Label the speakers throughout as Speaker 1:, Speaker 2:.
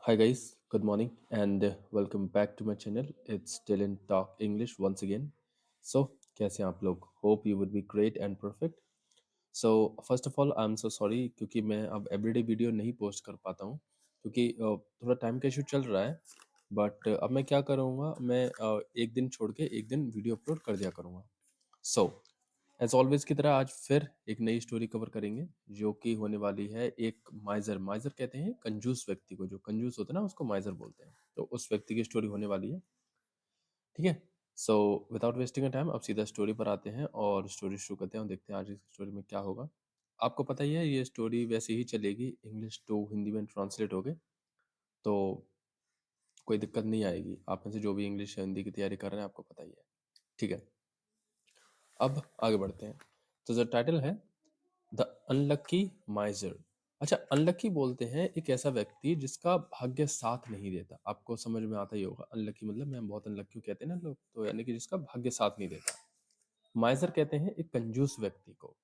Speaker 1: Hi guys, good morning and welcome back to my channel. It's Dylan Talk English once again. So, कैसे हैं आप लोग? Hope you would be great and perfect. So, first of all, I'm so sorry क्योंकि मैं अब everyday video नहीं post कर पाता हूँ क्योंकि थोड़ा टाइम का इशू चल रहा है. बट अब मैं क्या करूँगा, मैं एक दिन छोड़ के एक दिन वीडियो अपलोड कर दिया करूँगा. सो एज ऑलवेज की तरह आज फिर एक नई स्टोरी कवर करेंगे जो कि होने वाली है एक माइजर. माइजर कहते हैं कंजूस व्यक्ति को. जो कंजूस होता है ना उसको माइजर बोलते हैं. तो उस व्यक्ति की स्टोरी होने वाली है. ठीक है. सो विदाउट वेस्टिंग टाइम अब सीधा स्टोरी पर आते हैं और स्टोरी शुरू करते हैं और देखते हैं आज इस स्टोरी में क्या होगा. आपको पता ही है ये स्टोरी वैसे ही चलेगी, इंग्लिश टू हिंदी में ट्रांसलेट हो गए तो कोई दिक्कत नहीं आएगी. आप में से जो भी इंग्लिश या हिंदी की तैयारी कर रहे हैं आपको पता ही है. ठीक है, अब आगे बढ़ते हैं. तो जो टाइटल है द अनलकी माइजर. अच्छा, अनलकी बोलते हैं एक ऐसा व्यक्ति जिसका भाग्य साथ नहीं देता. आपको समझ में आता ही होगा अनलकी मतलब मैं बहुत अनलकी हूँ कहते हैं ना लोग, तो यानी कि जिसका भाग्य साथ नहीं देता. माइजर कहते हैं एक कंजूस व्यक्ति को,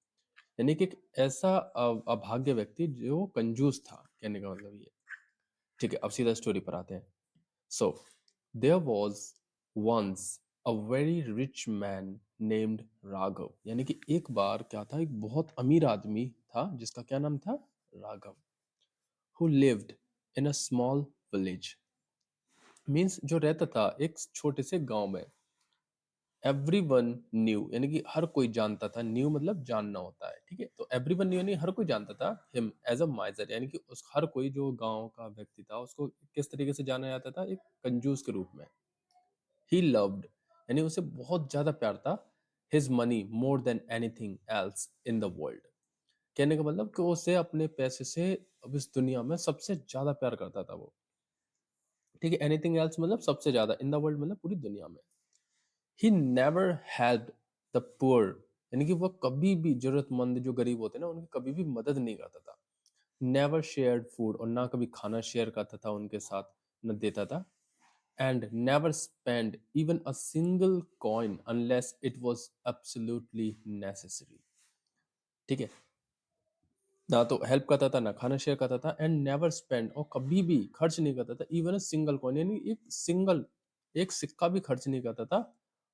Speaker 1: यानी कि एक ऐसा अभाग्य व्यक्ति जो कंजूस था, कहने का मतलब ये. ठीक है, अब सीधा स्टोरी पर आते हैं. So there was once a very rich man named Raghav. यानी कि एक बार क्या था, एक बहुत अमीर आदमी था जिसका क्या नाम था, Raghav. Who lived in a small village. Means जो रहता था एक छोटे से गांव में. एवरीवन न्यू यानी कि हर कोई जानता था. न्यू मतलब जानना होता है. ठीक है, तो एवरीवन न्यू यानी हर कोई जानता था हिम एज अ माइजर. यानी कि उस हर कोई जो गांव का व्यक्ति था उसको किस तरीके से जाना जाता था, एक कंजूस के रूप में. ही लव्ड यानी उसे बहुत ज्यादा प्यार था. His money more than anything else in the world. कहने का मतलब कि उसे अपने पैसे से अब इस दुनिया में सबसे ज्यादा प्यार करता था वो. ठीक है, एनीथिंग एल्स मतलब सबसे ज्यादा, इन द वर्ल्ड मतलब पूरी दुनिया में. He never help the poor. यानी कि वो कभी भी जरूरतमंद जो गरीब होते हैं ना उनकी कभी भी मदद नहीं करता था. नेवर शेयर्ड फूड और ना कभी खाना शेयर करता था उनके साथ, न देता था. And never spend even a single coin unless it was absolutely necessary. ठीक है, ना तो हेल्प करता था ना खाना शेयर करता था. एंड नेवर स्पेंड और कभी भी खर्च नहीं करता था. इवन अ सिंगल कॉइन यानी एक सिक्का भी खर्च नहीं करता था.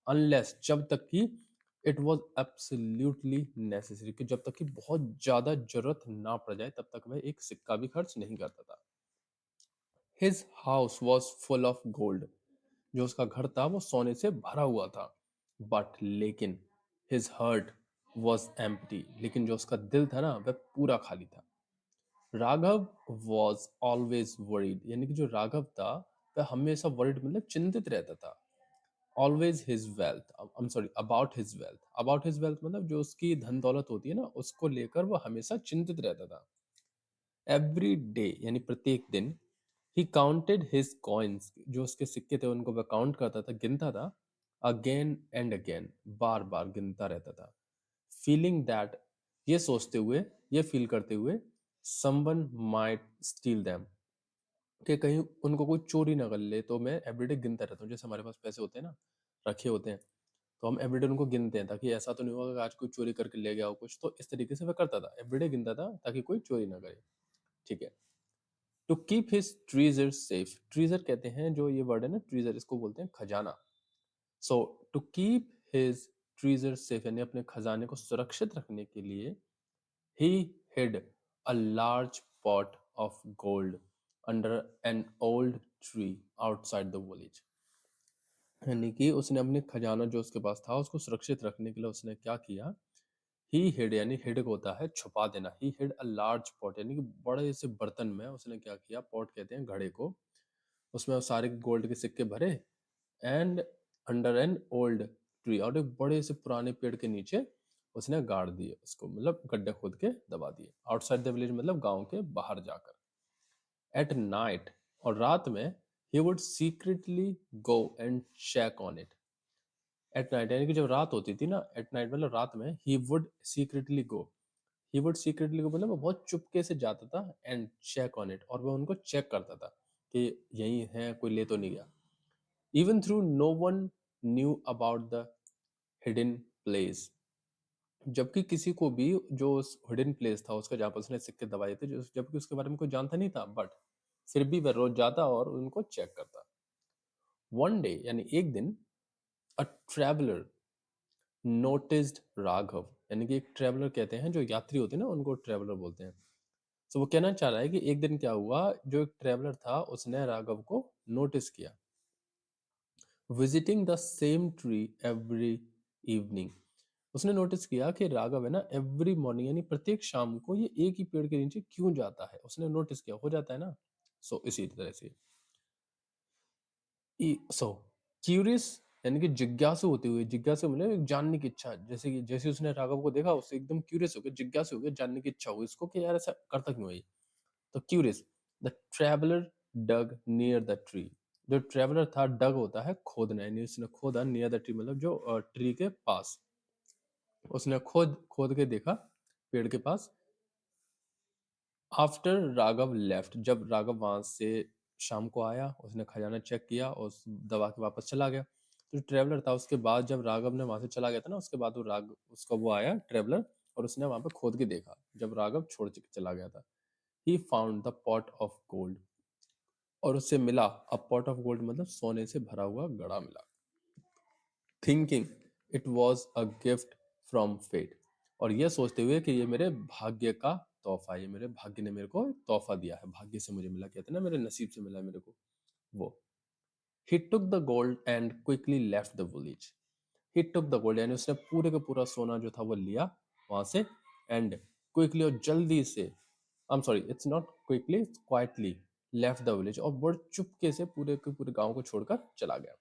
Speaker 1: अनलेस जब तक कि इट वॉज एब्सोल्युटली नेसेसरी, कि जब तक कि बहुत ज्यादा जरूरत ना पड़ जाए तब तक वह एक सिक्का भी खर्च नहीं करता था. His house was full of gold. जो उसका घर था वो सोने से भरा हुआ था. बट लेकिन हिज हर्ट वॉज एम्प्टी. लेकिन जो उसका दिल था ना वह पूरा खाली था. Raghav was always worried. यानी कि जो राघव था वह हमेशा वरीड मतलब चिंतित रहता था. Always his wealth, I am sorry, about his wealth. About his wealth मतलब जो उसकी धन दौलत होती है ना उसको लेकर वो हमेशा चिंतित रहता था. एवरी डे यानी प्रत्येक दिन. He counted his coins. जो उसके सिक्के थे उनको वह काउंट करता था, गिनता था. अगेन एंड अगेन, बार बार गिनता रहता था. फीलिंग दैट, ये सोचते हुए, ये फील करते हुए, समवन माइट स्टील देम, कि कहीं उनको कोई चोरी ना कर ले. तो मैं एवरीडे गिनता रहता हूँ. जैसे हमारे पास पैसे होते हैं ना, रखे होते हैं, तो हम एवरीडे उनको गिनते हैं ताकि ऐसा तो नहीं होगा कि आज कोई चोरी करके ले गया हो कुछ. तो इस तरीके से वह करता था, एवरीडे गिनता था ताकि कोई चोरी ना करे. ठीक है. To keep his treasure safe. Treasure कहते हैं, जो ये वर्ड है ना ट्रीजर, इसको बोलते हैं खजाना. So to keep his treasure safe यानी अपने खजाने को सुरक्षित रखने के लिए he hid a large pot of gold under an old tree outside the village. यानी कि उसने अपने खजाना जो उसके पास था उसको सुरक्षित रखने के लिए उसने क्या किया. ही हिड यानी हिड होता है छुपा देना. ही हिड अ लार्ज पॉट यानी कि बड़े से बर्तन में उसने क्या किया, पॉट कहते हैं घड़े को, उसमें वो सारे गोल्ड के सिक्के भरे. And under an old tree, और एक बड़े से पुराने पेड़ के नीचे उसने गाड़ दिए उसको, मतलब गड्ढे खोद के दबा दिए. आउटसाइड द विलेज मतलब गांव के बाहर जाकर. एट नाइट, और रात में, he would secretly go and check on it. At night यानी कि जब रात होती थी ना, एट नाइट मतलब रात में, he would secretly go. He would secretly go मतलब वो बहुत चुपके से जाता था. एंड चेक ऑन इट, और वह उनको चेक करता था कि यही है, कोई ले तो नहीं गया. Even through no one knew about the hidden place. जबकि किसी को भी जो हिडन प्लेस था उसका जहाँ पर उसने सिक्के दबाए थे, जबकि उसके बारे में कोई जानता नहीं था. बट फिर भी वह रोज जाता और उनको चेक करता। वन डे यानी एक दिन, अ ट्रैवलर नोटिस्ड राघव, यानी कि एक ट्रैवलर कहते हैं जो यात्री होते हैं ना, उनको ट्रैवलर बोलते हैं। तो वो कहना चाह रहा है कि एक दिन क्या हुआ, जो एक ट्रैवलर था उसने राघव को नोटिस किया, visiting the same tree every evening. उसने नोटिस किया कि राघव है ना, एवरी मॉर्निंग यानी प्रत्येक शाम को ये एक ही पेड़ के नीचे क्यों जाता है, उसने नोटिस किया, हो जाता है ना। सो इसी तरह से सो क्यूरियस यानी कि जिज्ञासु होते हुए, जिज्ञासु मतलब एक जानने की इच्छा, जैसे कि जैसे उसने राघव को देखा उससे एकदम क्यूरियस हो गया, जिज्ञासु हो गया, जानने की इच्छा हुई इसको कि यार ऐसा करता क्यों है ये। तो curious, the traveller dug near the tree. जो ट्रैवलर था, डग होता है खोदना, यानी उसने खोदा, नियर द ट्री मतलब जो ट्री के पास, उसने खोद खोद के देखा पेड़ के पास। आफ्टर राघव लेफ्ट, जब राघव वहां से शाम को आया, उसने खजाना चेक किया और दबा के वापस चला गया। तो जो ट्रेवलर था, उसके बाद जब राघव ने वहां से चला गया था ना, उसके बाद वो राघव उसका वो आया ट्रेवलर, और उसने वहां पे खोद के देखा जब राघव छोड़ के चला गया था। He found the pot of gold, और उससे मिला, अ पॉट ऑफ गोल्ड मतलब सोने से भरा हुआ घड़ा मिला। Thinking it was a gift from fate, और यह सोचते हुए कि ये मेरे भाग्य का तोहफा है, ये मेरे भाग्य ने मेरे को एक तोहफा दिया है, भाग्य से मुझे मिला, कहते हैं ना मेरे नसीब से मिला है मेरे को वो। He took the gold and quickly left the village. He took the gold यानी उसने पूरे का पूरा सोना जो था वो लिया वहां से, एंड क्विकली और जल्दी से, I am sorry it's not quickly, quietly left the village, और बड़े चुपके से पूरे के पूरे गांव को छोड़कर चला गया।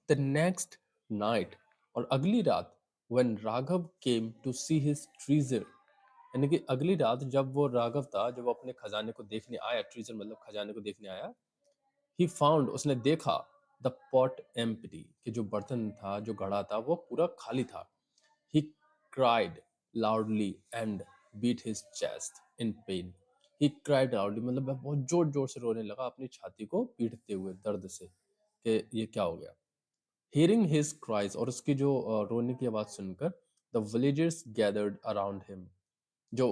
Speaker 1: द नेक्स्ट नाइट, और अगली रात, when Raghav came to see his treasure, यानी कि अगली रात जब वो राघव था, जब वो अपने खजाने को देखने आया, ट्रीजर मतलब खजाने को देखने आया, ही फाउंड उसने देखा, द पॉट एम्प्टी, कि जो बर्तन था, जो घड़ा था, वो पूरा खाली था। He cried loudly and beat his chest in pain. He cried loudly मतलब वह बहुत जोर जोर से रोने लगा, अपनी छाती को पीटते हुए दर्द से, कि ये क्या हो गया। Hearing his cries, और उसकी जो रोने की आवाज सुनकर, the villagers gathered around him, जो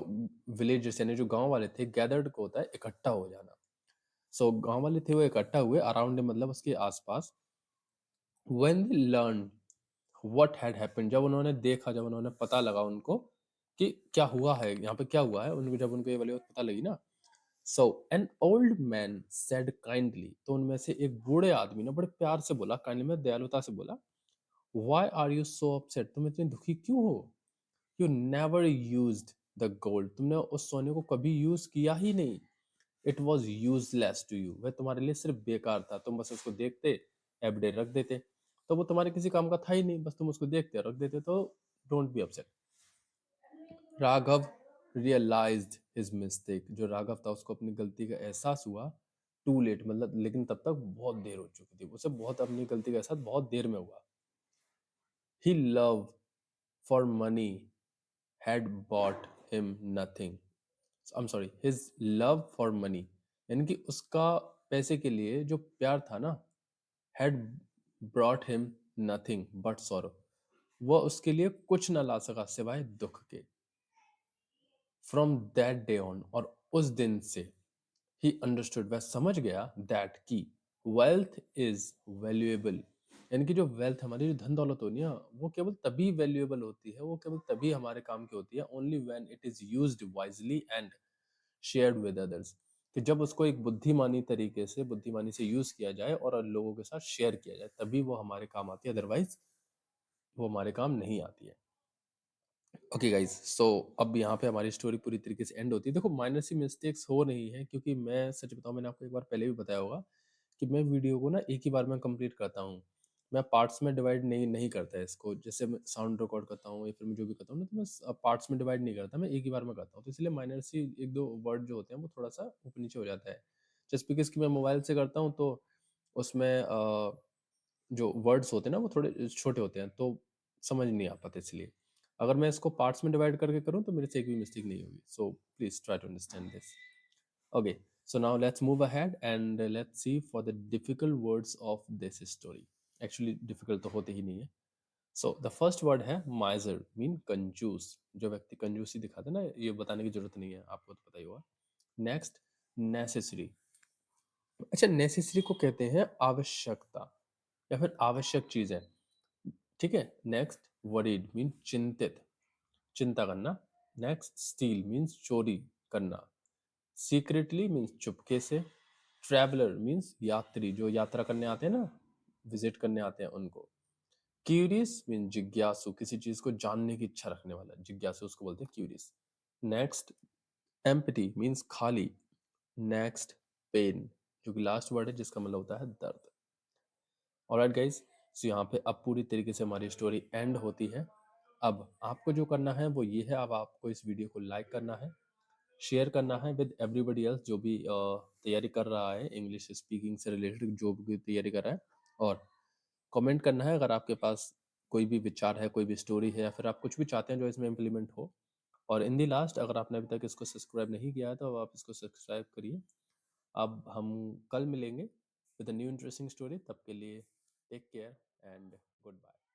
Speaker 1: विलेजर्स यानी जो गांव वाले थे, गैदर्ड को होता है इकट्ठा हो जाना। सो गांव वाले थे वो इकट्ठा हुए, अराउंड मतलब उसके आसपास। when they learned what had happened, जब उन्होंने देखा, जब उन्होंने पता लगा उनको कि क्या हुआ है यहाँ पे, क्या हुआ है उनको, जब उनको ये वाली बात पता लगी ना। So an old man said kindly, तो उनमें से एक बूढ़े आदमी ने बड़े प्यार से बोला, काइंडली में दयालुता से बोला, Why are you so upset? तुम इतने दुखी क्यों हो? You never used the gold. तुमने उस सोने को कभी यूज किया ही नहीं। It was useless to you. वह तुम्हारे लिए सिर्फ बेकार था। तुम बस उसको देखते, एवरीडे रख देते। तो वो तुम्हारे किसी काम का था ही नहीं, बस तुम उसको देखते और रख देते। तो don't be upset. Raghav realised his mistake, जो राघव था उसको अपनी गलती का एहसास हुआ। टू लेट मतलब, लेकिन तब तक बहुत देर हो चुकी थी, उसे बहुत अपनी गलती का एहसास बहुत देर में हुआ। He love for money had bought him nothing. I'm sorry, his love for money, यानी कि उसका पैसे के लिए जो प्यार था ना, had brought him nothing but sorrow, वह उसके लिए कुछ ना ला सका सिवाय दुख के। From that day on, और उस दिन से, he understood, वह समझ गया, that कि wealth is valuable, यानी कि जो वेल्थ हमारी, जो धन दौलत होती है ना, वो केवल तभी वैल्यूएबल होती है, वो केवल तभी हमारे काम की होती है, only when it is used wisely and shared with others, कि जब उसको एक बुद्धिमानी तरीके से, बुद्धिमानी से यूज किया जाए और लोगों के साथ शेयर किया जाए, तभी वो हमारे काम आती है, अदरवाइज वो हमारे काम नहीं आती है। ओके गाइज, सो अब यहाँ पे हमारी स्टोरी पूरी तरीके से एंड होती है। देखो माइनर सी मिस्टेक्स हो रही हैं, क्योंकि मैं सच बताऊं, मैंने आपको एक बार पहले भी बताया होगा कि मैं वीडियो को ना एक ही बार में कंप्लीट करता हूँ। मैं पार्ट्स में डिवाइड नहीं नहीं करता है इसको, जैसे मैं साउंड रिकॉर्ड करता हूँ या फिर मैं जो भी करता हूँ ना, तो मैं पार्ट्स में डिवाइड नहीं करता, मैं एक ही बार में करता हूँ। तो इसलिए माइनर सी एक दो वर्ड जो होते हैं वो थोड़ा सा ऊपर नीचे हो जाता है। जस्ट बिकॉज कि मैं मोबाइल से करता हूँ, तो उसमें जो वर्ड्स होते हैं ना वो थोड़े छोटे होते हैं, तो समझ नहीं आ पाते। इसलिए अगर मैं इसको पार्ट्स में डिवाइड करके करूँ तो मेरे से एक भी मिस्टेक नहीं होगी। So please try to understand this. Okay, so now let's move ahead and let's see for the difficult words of this story. Actually difficult तो होते ही नहीं है। So the first word है miser, mean कंजूस, जो व्यक्ति कंजूसी दिखाता है ना, ये बताने की जरूरत नहीं है, आपको तो पता ही होगा। Next, necessary, अच्छा, नेसेसरी को कहते हैं आवश्यकता या फिर आवश्यक चीजें। ठीक है। नेक्स्ट, वरीड मीन चिंतित, चिंता करना। नेक्स्ट, स्टील मीन्स चोरी करना। सीक्रेटली मीन्स चुपके से। ट्रैवलर मीन्स यात्री, जो यात्रा करने आते हैं ना, विजिट करने आते हैं उनको। क्यूरियस मीन जिज्ञासु, किसी चीज को जानने की इच्छा रखने वाला, जिज्ञासु उसको बोलते हैं क्यूरियस। नेक्स्ट, एम्प्टी मीन्स खाली। नेक्स्ट, पेन, जो कि लास्ट वर्ड है जिसका मतलब होता है दर्द। ऑलराइट गाइस, सो यहाँ पे अब पूरी तरीके से हमारी स्टोरी एंड होती है। अब आपको जो करना है वो ये है, अब आपको इस वीडियो को लाइक करना है, शेयर करना है विद एवरीबडी एल्स जो भी तैयारी कर रहा है, इंग्लिश स्पीकिंग से रिलेटेड जो भी तैयारी कर रहा है। और कमेंट करना है अगर आपके पास कोई भी विचार है, कोई भी स्टोरी है, या फिर आप कुछ भी चाहते हैं जो इसमें इम्प्लीमेंट हो। और इन दी लास्ट, अगर आपने अभी तक इसको सब्सक्राइब नहीं किया है तो आप इसको सब्सक्राइब करिए। अब हम कल मिलेंगे with a new interesting story. तब के लिए take care and good bye.